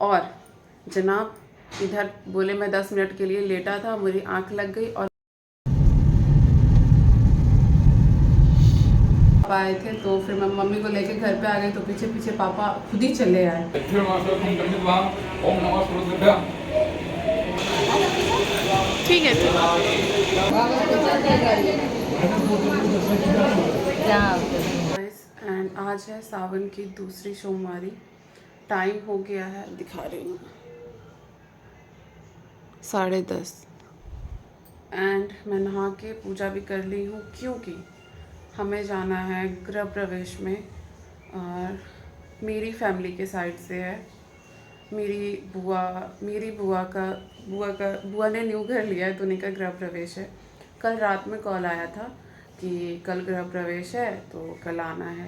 और जनाब इधर बोले मैं 10 मिनट के लिए लेटा था, मेरी आंख लग गई और पापा आए थे तो फिर मैं मम्मी को लेके घर पे आ गई, तो पीछे पीछे पापा खुद ही चले आए। ठीक है एंड आज है सावन की दूसरी सोमवारी। टाइम हो गया है, दिखा रही हूँ 10:30 एंड मैं नहा के पूजा भी कर ली हूँ क्योंकि हमें जाना है गृह प्रवेश में। और मेरी फैमिली के साइड से है, मेरी बुआ ने न्यू घर लिया है तो उन्हीं का गृह प्रवेश है। कल रात में कॉल आया था कि कल गृह प्रवेश है तो कल आना है।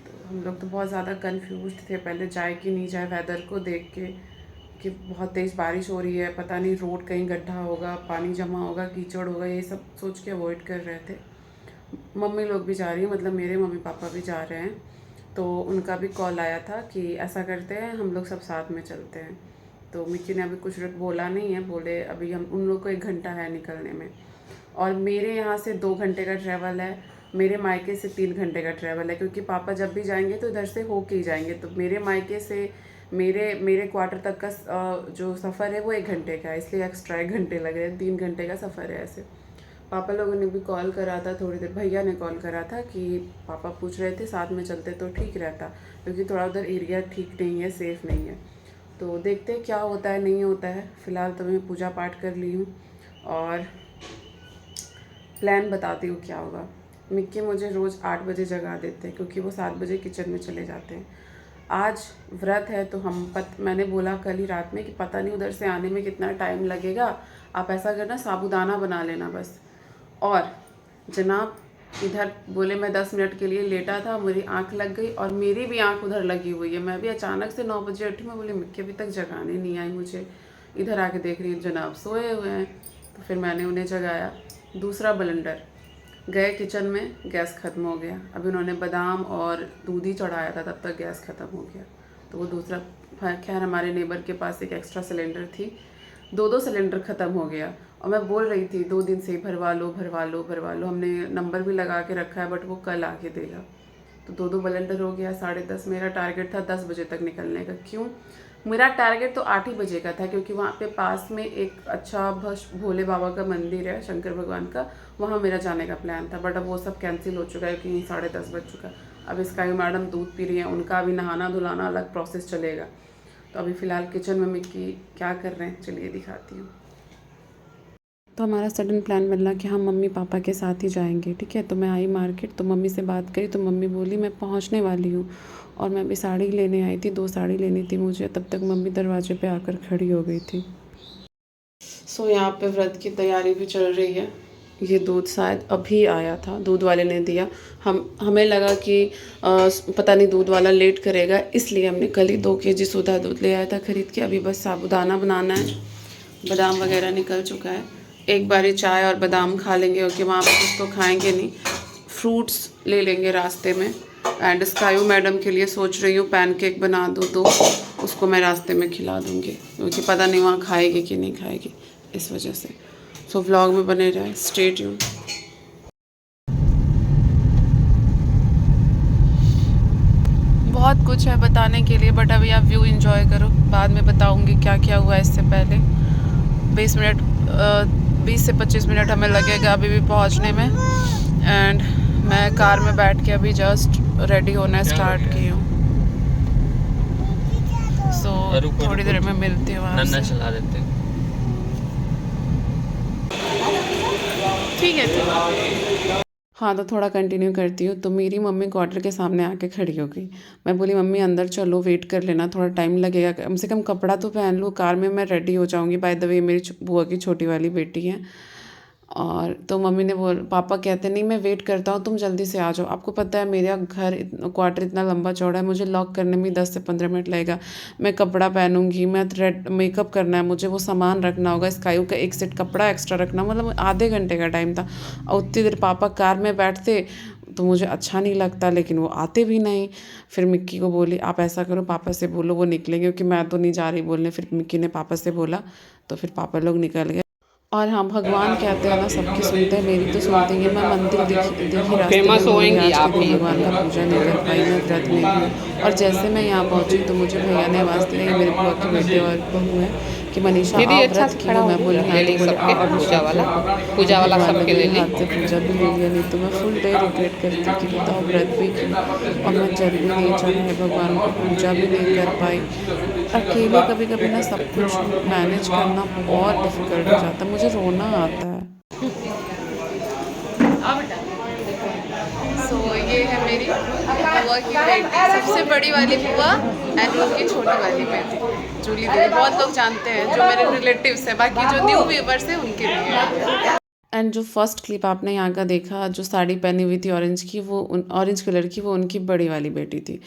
तो हम लोग तो बहुत ज़्यादा कंफ्यूज्ड थे, पहले जाए कि नहीं जाए, वेदर को देख के कि बहुत तेज़ बारिश हो रही है, पता नहीं रोड कहीं गड्ढा होगा, पानी जमा होगा, कीचड़ होगा, ये सब सोच के अवॉइड कर रहे थे। मम्मी लोग भी जा रही हैं, मतलब मेरे मम्मी पापा भी जा रहे हैं, तो उनका भी कॉल आया था कि ऐसा करते हैं हम लोग सब साथ में चलते हैं। तो मिक्की ने अभी कुछ बोला नहीं है, बोले अभी हम उन लोग को 1 घंटा है निकलने में, और मेरे यहाँ से 2 घंटे का ट्रैवल है, मेरे मायके से 3 घंटे का ट्रैवल है, क्योंकि पापा जब भी जाएंगे तो इधर से होके ही जाएंगे। तो मेरे मायके से मेरे क्वार्टर तक का जो सफ़र है वो 1 घंटे का है, इसलिए एक्स्ट्रा 1 घंटे लग रहे हैं, 3 घंटे का सफ़र है ऐसे। पापा लोगों ने भी कॉल करा था थोड़ी देर, भैया ने कॉल करा था कि पापा पूछ रहे थे साथ में चलते तो ठीक रहता, क्योंकि थोड़ा उधर एरिया ठीक नहीं है, सेफ़ नहीं है। तो देखते हैं क्या होता है नहीं होता है। फ़िलहाल तो मैं पूजा पाठ कर ली हूँ और प्लान बताती हूँ क्या होगा। मिक्की मुझे रोज़ 8 बजे जगा देते हैं क्योंकि वो 7 बजे किचन में चले जाते हैं। आज व्रत है तो मैंने बोला कल ही रात में कि पता नहीं उधर से आने में कितना टाइम लगेगा, आप ऐसा करना साबूदाना बना लेना बस। और जनाब इधर बोले मैं 10 मिनट के लिए लेटा था, मेरी आंख लग गई और मेरी भी आंख उधर लगी हुई है। मैं भी अचानक से 9 बजे उठी, मैं बोली मिक्की अभी तक जगाने नहीं आई मुझे, इधर आके देख रही हूँ जनाब सोए हुए हैं। तो फिर मैंने उन्हें जगाया। दूसरा ब्लेंडर गए किचन में, गैस ख़त्म हो गया। अभी उन्होंने बादाम और दूध ही चढ़ाया था, तब तक गैस ख़त्म हो गया। तो वो दूसरा, खैर हमारे नेबर के पास एक एक्स्ट्रा सिलेंडर थी, 2 सिलेंडर ख़त्म हो गया। और मैं बोल रही थी 2 दिन से ही भरवा लो भरवा लो भरवा लो, हमने नंबर भी लगा के रखा है, बट वो कल आके देगा। तो 2 ब्लेंडर हो गया। 10:30 मेरा टारगेट था 10 बजे तक निकलने का। क्यों? मेरा टारगेट तो 8 ही बजे का था, क्योंकि वहाँ पे पास में एक अच्छा भोले बाबा का मंदिर है, शंकर भगवान का, वहाँ मेरा जाने का प्लान था। बट अब वो सब कैंसिल हो चुका है क्योंकि 10:30 बज चुका। अब स्काई मैडम दूध पी रही हैं, उनका अभी नहाना धुलाना अलग प्रोसेस चलेगा। तो अभी फ़िलहाल किचन में मिक्की क्या कर रहे हैं चलिए दिखाती हूँ। तो हमारा सडन प्लान बना कि हम मम्मी पापा के साथ ही जाएंगे, ठीक है। तो मैं आई मार्केट, तो मम्मी से बात करी, तो मम्मी बोली मैं पहुंचने वाली हूँ। और मैं अभी साड़ी लेने आई थी, 2 साड़ी लेनी थी मुझे, तब तक मम्मी दरवाजे पे आकर खड़ी हो गई थी। सो यहाँ पे व्रत की तैयारी भी चल रही है। ये दूध शायद अभी आया था, दूध वाले ने दिया। हमें लगा कि पता नहीं दूध वाला लेट करेगा, इसलिए हमने कल ही 2 kg सुधा दूध ले आया था खरीद के। अभी बस साबूदाना बनाना है, बादाम वगैरह निकल चुका है। एक बारी चाय और बादाम खा लेंगे, क्योंकि वहाँ पर कुछ तो खाएंगे नहीं। फ्रूट्स ले लेंगे रास्ते में। एंड स्कायू मैडम के लिए सोच रही हूँ पैनकेक बना दूँ, तो उसको मैं रास्ते में खिला दूँगी, क्योंकि पता नहीं वहाँ खाएगी कि नहीं खाएगी, इस वजह से। सो व्लॉग में बने रहे, स्टे ट्यून। बहुत कुछ है बताने के लिए, बट अभी आप व्यू एंजॉय करो, बाद में बताऊँगी क्या क्या हुआ इससे पहले। 20 से 25 मिनट हमें लगेगा अभी भी पहुंचने में। एंड मैं कार में बैठ के अभी जस्ट रेडी होना स्टार्ट की हूँ। सो थोड़ी देर में मिलती हूँ आपसे। चला देते ठीक है। हाँ, तो थोड़ा कंटिन्यू करती हूँ। तो मेरी मम्मी क्वार्टर के सामने आके खड़ी हो गई। मैं बोली मम्मी अंदर चलो, वेट कर लेना, थोड़ा टाइम लगेगा, कम से कम कपड़ा तो पहन लूँ, कार में मैं रेडी हो जाऊँगी। बाय द वे मेरी बुआ की छोटी वाली बेटी है। और तो मम्मी ने पापा कहते नहीं मैं वेट करता हूँ, तुम जल्दी से आ जाओ। आपको पता है मेरा घर क्वार्टर इतना लंबा चौड़ा है, मुझे लॉक करने में 10 से 15 मिनट लगेगा। मैं कपड़ा पहनूंगी, मैं रेड मेकअप करना है, मुझे वो सामान रखना होगा, स्काई का 1 सेट कपड़ा एक्स्ट्रा रखना, मतलब आधे घंटे का टाइम था। और उतनी देर पापा कार में बैठते तो मुझे अच्छा नहीं लगता, लेकिन वो आते भी नहीं। फिर मिक्की को बोली आप ऐसा करो पापा से बोलो वो निकलेंगे, क्योंकि मैं तो नहीं जा रही बोलने। फिर मिक्की ने पापा से बोला तो फिर पापा लोग निकल गए। और हाँ, भगवान कहते हैं ना सबकी सुनते हैं, मेरी तो सुनते ही है। मैं मंदिर देखी रास्ते में फेमस घूम रही, होएंगी आज के आप दिन ही। भगवान का पूजा नहीं कर पाई, मैं व्रत में भी हूँ। और जैसे मैं यहाँ पहुँची तो मुझे भैया ने आवाज़ दिया, ये मेरे बुआ के बेटे और बहू है, कि मनीषा दीदी आओ अच्छा व्रत से की खड़ा हो। हो मैं जाओ, बोली हाँ, ले तो ली बोले सबके आओ पूजा अभिषेक वाला। रखो। तो पूजा वाला भगवान ने सबके ले मेरे ली। हाथ से पूजा भी ले लिया, नहीं तो मैं फुल डे रिग्रेट करती कि बताओ व्रत भी की और मैं जल भी नहीं चढ़ाए भगवान को, पूजा भी नहीं कर पाई। अकेले कभी कभी ना सब कुछ मैनेज करना बहुत डिफ़िकल्ट हो जाता है, मुझे रोना आता है। सो ये है मेरी बुआ की बेटी, सबसे बड़ी वाली बुआ एंड उनकी छोटी वाली बेटी जूली दीदी। बहुत लोग जानते हैं जो मेरे रिलेटिव्स हैं, बाकी जो न्यू व्यूवर्स हैं उनके लिए। एंड जो फर्स्ट क्लिप आपने यहाँ का देखा, जो साड़ी पहनी हुई थी ऑरेंज की, वो ऑरेंज कलर की, वो उनकी बड़ी वाली बेटी थी।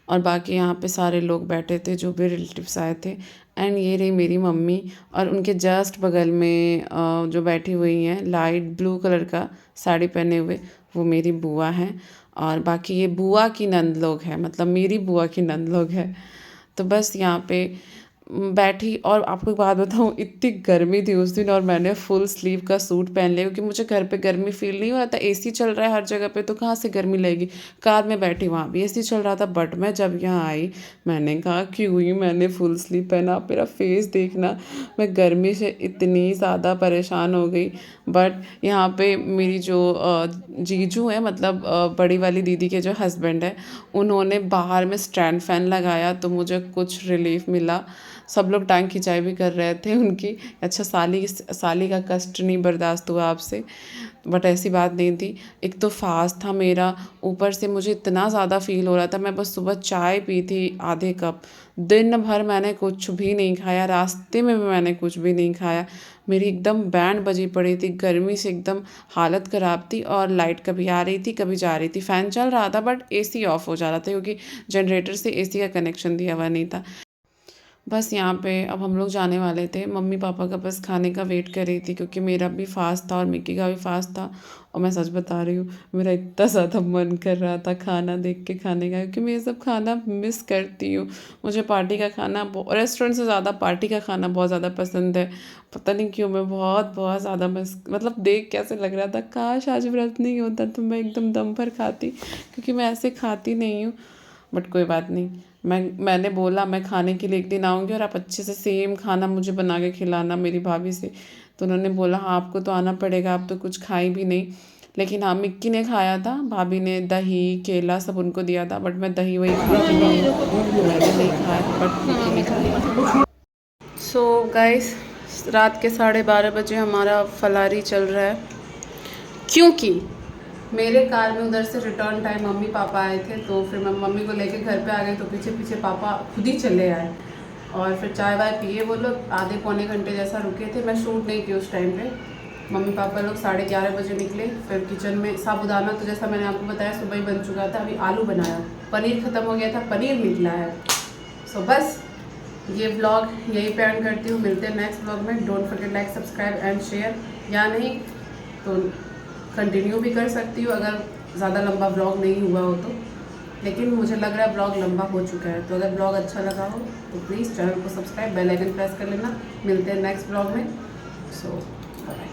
और बाकी यहाँ पे सारे लोग बैठे थे जो भी रिलेटिव्स आए थे। एंड ये रही मेरी मम्मी, और उनके जस्ट बगल में जो बैठी हुई हैं लाइट ब्लू कलर का साड़ी पहने हुए, वो मेरी बुआ हैं। और बाकी ये बुआ की नंद लोग हैं, मतलब मेरी बुआ की नंद लोग हैं। तो बस यहाँ पे बैठी। और आपको एक बात बताऊँ, इतनी गर्मी थी उस दिन और मैंने फुल स्लीव का सूट पहन लिया, क्योंकि मुझे घर पे गर्मी फील नहीं हो रहा था। एसी चल रहा है हर जगह पे, तो कहाँ से गर्मी लगेगी। कार में बैठी वहाँ भी एसी चल रहा था, बट मैं जब यहाँ आई मैंने कहा क्यों ही मैंने फुल स्लीव पहना। आप मेरा फेस देखना, मैं गर्मी से इतनी ज़्यादा परेशान हो गई। बट यहाँ पे मेरी जो जीजू हैं, मतलब बड़ी वाली दीदी के जो हस्बैंड है, उन्होंने बाहर में स्टैंड फ़ैन लगाया तो मुझे कुछ रिलीफ मिला। सब लोग टांग खिंचाई भी कर रहे थे उनकी, अच्छा साली का कष्ट नहीं बर्दाश्त हुआ आपसे। बट ऐसी बात नहीं थी। एक तो फास्ट था मेरा, ऊपर से मुझे इतना ज़्यादा फील हो रहा था। मैं बस सुबह चाय पी थी आधे कप, दिन भर मैंने कुछ भी नहीं खाया, रास्ते में भी मैंने कुछ भी नहीं खाया। मेरी एकदम बैंड बजी पड़ी थी, गर्मी से एकदम हालत ख़राब थी। और लाइट कभी आ रही थी कभी जा रही थी, फ़ैन चल रहा था बट एसी ऑफ हो जा रहा था, क्योंकि जनरेटर से एसी का कनेक्शन दिया हुआ नहीं था। बस यहाँ पे अब हम लोग जाने वाले थे, मम्मी पापा का बस खाने का वेट कर रही थी, क्योंकि मेरा भी फास्ट था और मिक्की का भी फास्ट था। और मैं सच बता रही हूँ, मेरा इतना ज़्यादा मन कर रहा था खाना देख के खाने का, क्योंकि मैं ये सब खाना मिस करती हूँ। मुझे पार्टी का खाना, रेस्टोरेंट से ज़्यादा पार्टी का खाना बहुत ज़्यादा पसंद है। पता नहीं क्यों, मैं बहुत बहुत ज़्यादा मिस, मतलब देख कैसे लग रहा था, काश आज व्रत नहीं होता तो मैं एकदम दम भर खाती, क्योंकि मैं ऐसे खाती नहीं हूँ। बट कोई बात नहीं, मैंने बोला मैं खाने के लिए एक दिन आऊँगी और आप अच्छे से सेम खाना मुझे बना के खिलाना मेरी भाभी से। तो उन्होंने बोला हाँ आपको तो आना पड़ेगा, आप तो कुछ खाई भी नहीं। लेकिन हाँ, मिक्की ने खाया था, भाभी ने दही केला सब उनको दिया था, बट मैं दही वही खाती नहीं हूँ, तो मैंने नहीं खाया, बट मिक्की ने खाया। सो गाइस, रात के 12:30 बजे हमारा फलारी चल रहा है, क्योंकि मेरे कार में उधर से रिटर्न टाइम मम्मी पापा आए थे, तो फिर मैं मम्मी को लेके घर पे आ गई, तो पीछे पीछे पापा खुद ही चले आए। और फिर चाय वाय पिए, वो लोग आधे पौने घंटे जैसा रुके थे, मैं शूट नहीं की उस टाइम पे। मम्मी पापा लोग 11:30 बजे निकले। फिर किचन में साबुदाना तो जैसा मैंने आपको बताया सुबह ही बन चुका था, अभी आलू बनाया, पनीर ख़त्म हो गया था, पनीर निकला है। सो बस ये व्लॉग यहीं पे एंड करती हूँ, मिलते हैं नेक्स्ट व्लॉग में। Don't forget like subscribe and share, या नहीं तो कंटिन्यू भी कर सकती हूँ अगर ज़्यादा लंबा ब्लॉग नहीं हुआ हो तो। लेकिन मुझे लग रहा है ब्लॉग लंबा हो चुका है, तो अगर ब्लॉग अच्छा लगा हो तो प्लीज़ चैनल को सब्सक्राइब, बेल आइकन प्रेस कर लेना। मिलते हैं नेक्स्ट ब्लॉग में। सो बाय।